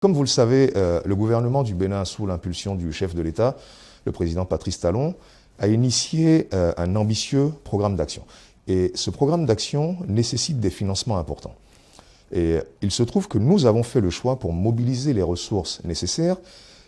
Comme vous le savez, le gouvernement du Bénin, sous l'impulsion du chef de l'État, le président Patrice Talon, a initié un ambitieux programme d'action. Et ce programme d'action nécessite des financements importants. Et il se trouve que nous avons fait le choix, pour mobiliser les ressources nécessaires,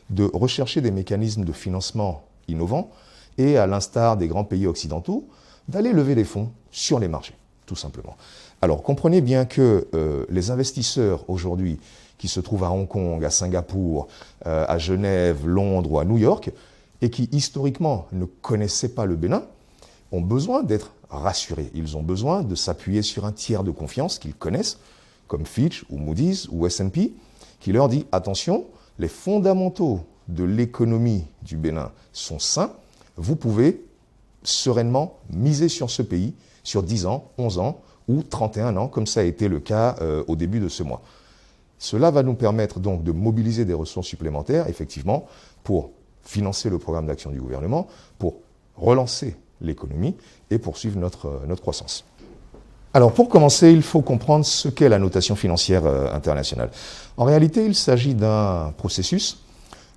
de rechercher des mécanismes de financement innovants et, à l'instar des grands pays occidentaux, d'aller lever des fonds sur les marchés, tout simplement. Alors, comprenez bien que les investisseurs aujourd'hui qui se trouvent à Hong Kong, à Singapour, à Genève, Londres ou à New York, et qui historiquement ne connaissaient pas le Bénin, ont besoin d'être rassurés. Ils ont besoin de s'appuyer sur un tiers de confiance qu'ils connaissent, comme Fitch ou Moody's ou S&P, qui leur dit « Attention, les fondamentaux de l'économie du Bénin sont sains, vous pouvez sereinement miser sur ce pays sur 10 ans, 11 ans ou 31 ans, comme ça a été le cas au début de ce mois. » Cela va nous permettre donc de mobiliser des ressources supplémentaires, effectivement, pour financer le programme d'action du gouvernement, pour relancer l'économie et poursuivre notre croissance. Alors, pour commencer, il faut comprendre ce qu'est la notation financière internationale. En réalité, il s'agit d'un processus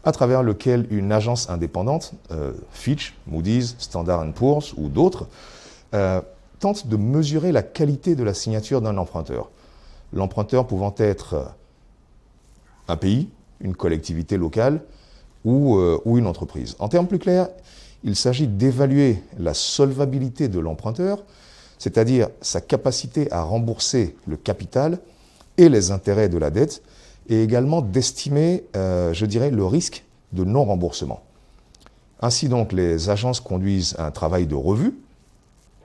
à travers lequel une agence indépendante, Fitch, Moody's, Standard & Poor's ou d'autres, tente de mesurer la qualité de la signature d'un emprunteur. L'emprunteur pouvant être un pays, une collectivité locale ou une entreprise. En termes plus clairs, il s'agit d'évaluer la solvabilité de l'emprunteur, c'est-à-dire sa capacité à rembourser le capital et les intérêts de la dette, et également d'estimer, je dirais, le risque de non-remboursement. Ainsi donc, les agences conduisent un travail de revue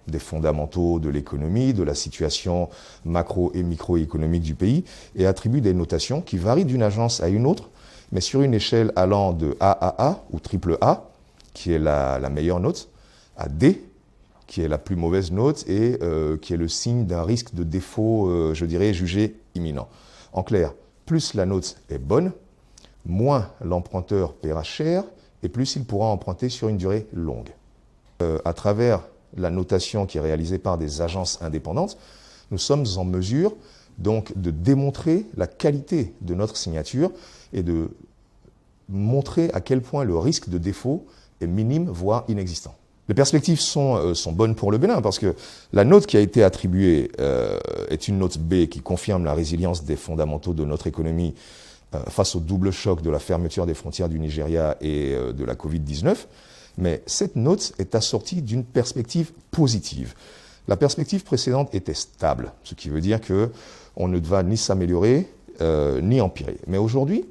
des fondamentaux de l'économie, de la situation macro- et microéconomique du pays, et attribuent des notations qui varient d'une agence à une autre, mais sur une échelle allant de AAA ou triple A, qui est la meilleure note, à D, qui est la plus mauvaise note et qui est le signe d'un risque de défaut, je dirais, jugé imminent. En clair, plus la note est bonne, moins l'emprunteur paiera cher et plus il pourra emprunter sur une durée longue. À travers la notation qui est réalisée par des agences indépendantes, nous sommes en mesure donc de démontrer la qualité de notre signature et de montrer à quel point le risque de défaut est minime, voire inexistant. Les perspectives sont bonnes pour le Bénin parce que la note qui a été attribuée est une note B qui confirme la résilience des fondamentaux de notre économie face au double choc de la fermeture des frontières du Nigeria et de la Covid-19. Mais cette note est assortie d'une perspective positive. La perspective précédente était stable, ce qui veut dire qu'on ne va ni s'améliorer ni empirer. Mais aujourd'hui,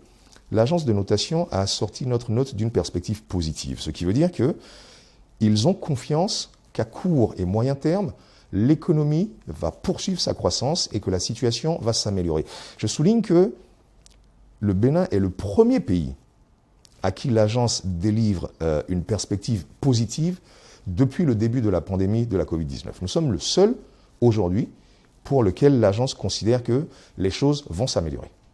l'agence de notation a assorti notre note d'une perspective positive, ce qui veut dire qu'ils ont confiance qu'à court et moyen terme, l'économie va poursuivre sa croissance et que la situation va s'améliorer. Je souligne que le Bénin est le premier pays à qui l'agence délivre une perspective positive depuis le début de la pandémie de la Covid-19. Nous sommes le seul aujourd'hui pour lequel l'agence considère que les choses vont s'améliorer.